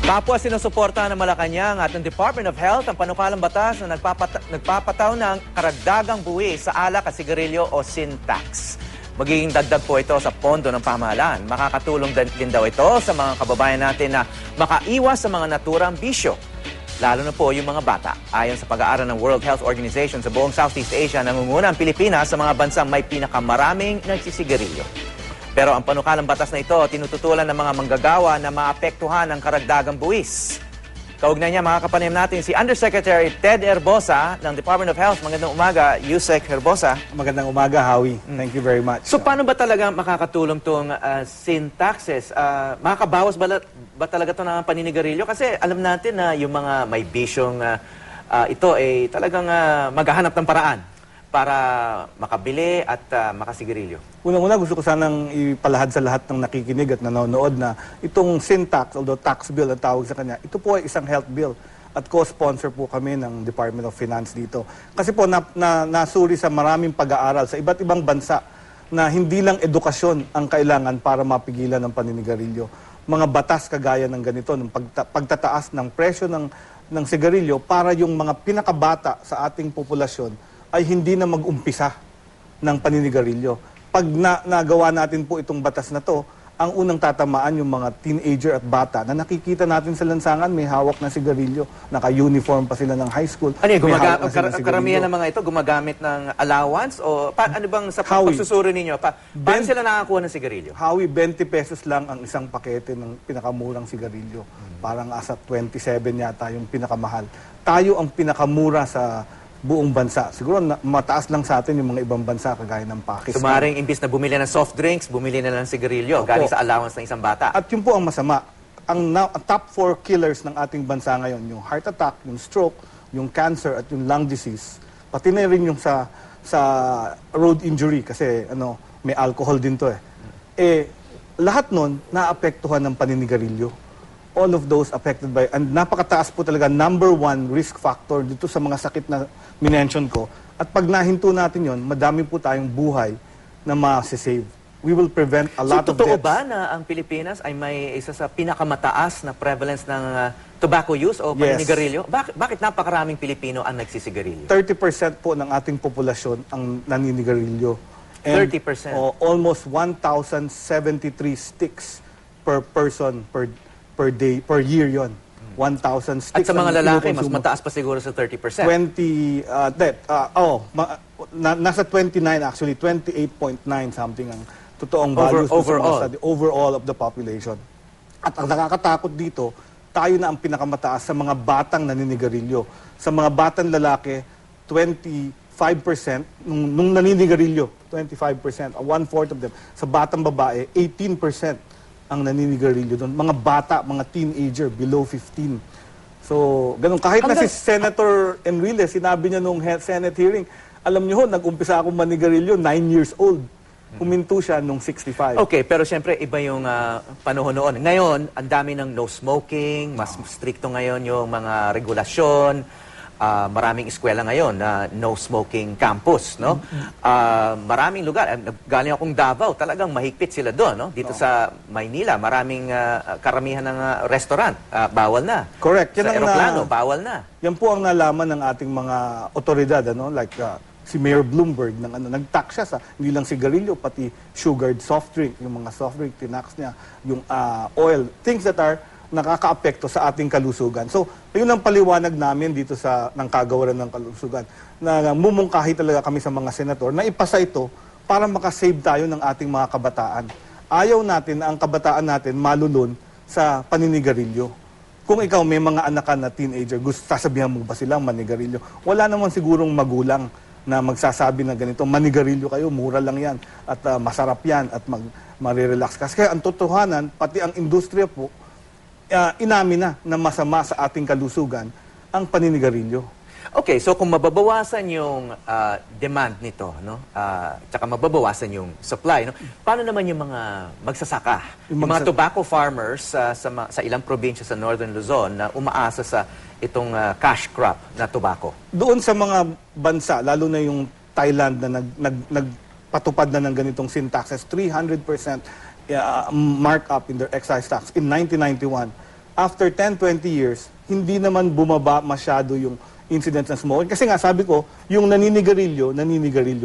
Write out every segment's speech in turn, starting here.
Kapwa sinusuportahan ng Malacanang at ng Department of Health ang panukalang batas na nagpapataw ng karagdagang buwis sa alak at sigarilyo o sin tax. Magiging dagdag po ito sa pondo ng pamahalaan. Makakatulong din daw ito sa mga kababayan natin na makaiwas sa mga naturang bisyo. Lalo na po yung mga bata. Ayon sa pag-aaral ng World Health Organization sa buong Southeast Asia, nangunguna ang Pilipinas sa mga bansang may pinakamaraming nagsisigarilyo. Pero ang panukalang batas na ito, tinututulan ng mga manggagawa na maapektuhan ng karagdagang buwis. Kaugnay niya, makakapanayam natin si Undersecretary Ted Herbosa ng Department of Health. Magandang umaga, Yusek Herbosa. Magandang umaga, Howie. Thank you very much. So paano ba talaga makakatulong itong sin taxes? Makakabawas ba talaga ito ng paninigarilyo? Kasi alam natin na yung mga may bisyong ito ay talagang maghahanap ng paraan para makabili at makasigarilyo. Unang-una, gusto ko sanang ipalahad sa lahat ng nakikinig at nanonood na itong sin tax, although tax bill ang tawag sa kanya, ito po ay isang health bill at co-sponsor po kami ng Department of Finance dito. Kasi po nasuri sa maraming pag-aaral sa iba't ibang bansa na hindi lang edukasyon ang kailangan para mapigilan ng paninigarilyo. Mga batas kagaya ng ganito, ng pagtataas ng presyo ng sigarilyo para yung mga pinakabata sa ating populasyon ay hindi na mag-umpisa ng paninigarilyo. Pag nagawa natin po itong batas na to, ang unang tatamaan yung mga teenager at bata na nakikita natin sa lansangan, may hawak na sigarilyo, naka-uniform pa sila ng high school. Ano yun, karamihan ng mga ito gumagamit ng allowance? O ano bang sa pagsusuri ninyo? Paano sila nakakuha ng sigarilyo? Howie, 20 pesos lang ang isang pakete ng pinakamurang sigarilyo. Parang asa 27 yata yung pinakamahal. Tayo ang pinakamura sa buong bansa. Siguro mataas lang sa atin yung mga ibang bansa kagaya ng Pakistan. Sumaring imbis na bumili ng soft drinks, bumili na ng sigarilyo galing sa allowance ng isang bata. At yun po ang masama. Ang top 4 killers ng ating bansa ngayon, yung heart attack, yung stroke, yung cancer at yung lung disease. Pati na rin yung sa road injury kasi may alcohol din to lahat nun naapektuhan ng paninigarilyo. All of those affected by, and napakataas po talaga, number 1 risk factor dito sa mga sakit na minention ko. At pag nahinto natin yon, madami po tayong buhay na ma-save. We will prevent a lot of deaths. So, totoo ba na ang Pilipinas ay may isa sa pinakamataas na prevalence ng tobacco use o paninigarilyo? Yes. Bakit napakaraming Pilipino ang nagsisigarilyo? 30% po ng ating populasyon ang naninigarilyo. And 30%? Almost 1,073 sticks per person per day, per year yon. 1,000 sticks. At sa mga lalaki, mas mataas pa siguro sa 30%. Nasa 29 actually, 28.9 something ang totoong values overall of the population. At ang nakakatakot dito, tayo na ang pinakamataas sa mga batang naninigarilyo. Sa mga batang lalaki, 25%, nung naninigarilyo, 25%, 1/4 of them. Sa batang babae, 18%. Ang naninigarilyo doon. Mga bata, mga teenager, below 15. So, ganun. Kahit na si Senator Enrile, sinabi niya nung Senate hearing, alam niyo ho, nag-umpisa akong manigarilyo, 9 years old. Huminto siya nung 65. Okay, pero siyempre, iba yung panahon noon. Ngayon, ang dami ng no smoking, mas stricto ngayon yung mga regulasyon. Maraming eskwela ngayon na no smoking campus, no? Maraming lugar, galing akong Davao, talagang mahigpit sila doon, no? Dito sa Maynila, maraming karamihan ng restaurant, bawal na. Correct. Sa aeroplano, bawal na. Yan po ang nalaman ng ating mga otoridad, like si Mayor Bloomberg, nag-tax siya sa hindi lang sigarilyo, pati sugared soft drink, yung mga soft drink, tinax niya, yung oil, things that are nakakaapekto sa ating kalusugan. So, yun ang paliwanag namin dito ng kagawaran ng kalusugan na mumungkahi talaga kami sa mga senator na ipasa ito para makasave tayo ng ating mga kabataan. Ayaw natin na ang kabataan natin malulun sa paninigarilyo. Kung ikaw may mga anak na teenager, sasabihan mo ba silang manigarilyo? Wala naman sigurong magulang na magsasabi na ganito, manigarilyo kayo, mura lang yan, at masarap yan, at marirelax ka. Kaya ang totohanan, pati ang industriya po, inamin na masama sa ating kalusugan ang paninigarilyo. Okay, so kung mababawasan yung demand nito, no? Tsaka mababawasan yung supply, no? Paano naman yung mga magsasaka? Yung mga tobacco farmers sa ilang probinsya sa Northern Luzon na umaasa sa itong cash crop na tobacco? Doon sa mga bansa, lalo na yung Thailand na nagpatupad na ng ganitong sin taxes, 300% markup in their excise tax in 1991. after 10, 20 years, hindi naman bumaba masyado yung incidence ng smoking. Kasi nga, sabi ko, yung naninigarilyo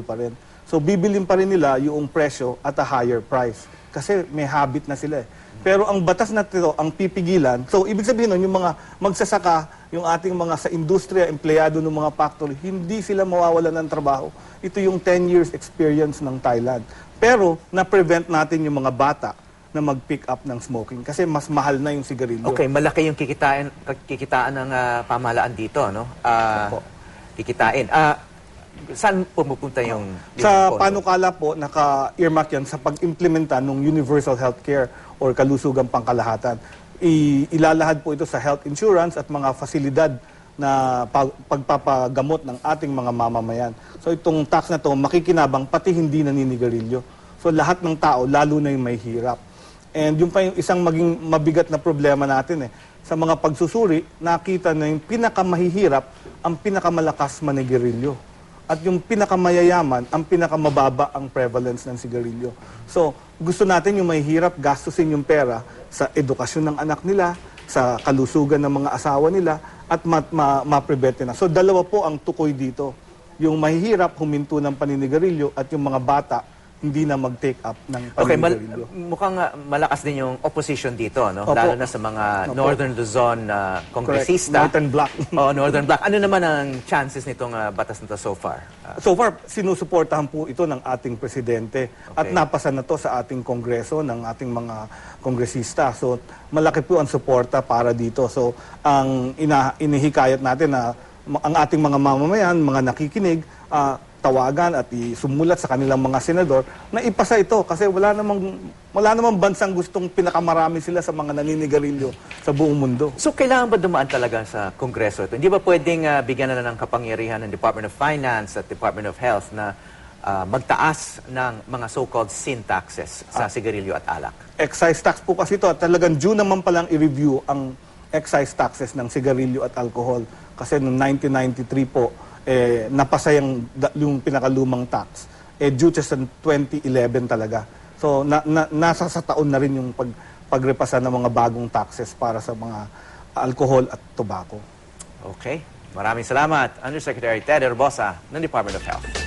pa rin. So, bibilin pa rin nila yung presyo at a higher price. Kasi may habit na sila eh. Pero ang batas na ito, ang pipigilan, so ibig sabihin nun, yung mga magsasaka, yung ating mga sa industriya, empleyado ng mga factory, hindi sila mawawalan ng trabaho. Ito yung 10 years experience ng Thailand. Pero, na-prevent natin yung mga bata na mag-pick up ng smoking kasi mas mahal na yung sigarilyo. Okay, malaki yung kikitaan ng pamahalaan dito, no? Opo. Kikitain. Saan pumupunta yung Sa pondo? panukala po, naka-earmark yan sa pag-implementa ng universal healthcare or kalusugang pangkalahatan. Ilalahad po ito sa health insurance at mga fasilidad na pagpapagamot ng ating mga mamamayan. So itong tax na to makikinabang pati hindi naninigarilyo. So lahat ng tao, lalo na yung may hirap. And yung pa yung isang maging mabigat na problema natin sa mga pagsusuri, nakita na yung pinakamahihirap, ang pinakamalakas manigarilyo. At yung pinakamayayaman, ang pinakamababa ang prevalence ng sigarilyo. So, gusto natin yung mahihirap, gastusin yung pera sa edukasyon ng anak nila, sa kalusugan ng mga asawa nila, at ma-prevent na. So, dalawa po ang tukoy dito. Yung mahihirap, huminto ng paninigarilyo, at yung mga bata, hindi na mag-take up ng Okay, paninigarilyo. mukhang malakas din yung opposition dito, no? Opo. Lalo na sa mga Opo. Northern Luzon kongresista. Northern Bloc. Northern Bloc. Ano naman ang chances nitong batas nito so far? So far, sinusuportahan po ito ng ating presidente at Okay. napasa na to sa ating kongreso ng ating mga kongresista. So malaki po ang suporta para dito. So ang inihikayat natin na ang ating mga mamamayan, mga nakikinig, tawagan at isumulat sa kanilang mga senador na ipasa ito kasi wala namang bansang gustong pinakamarami sila sa mga naninigarilyo sa buong mundo. So, kailangan ba dumaan talaga sa Kongreso ito? Hindi ba pwedeng bigyan na ng kapangyarihan ng Department of Finance at Department of Health na magtaas ng mga so-called sin taxes sa sigarilyo at alak? Excise tax po kasi ito at talagang due naman palang i-review ang excise taxes ng sigarilyo at alcohol kasi noong 1993 po napasa yung pinakalumang tax. Due to sa 2011 talaga. So, nasa sa taon na rin yung pagrepasa ng mga bagong taxes para sa mga alcohol at tobacco. Okay. Maraming salamat, Undersecretary Ted Herbosa ng Department of Health.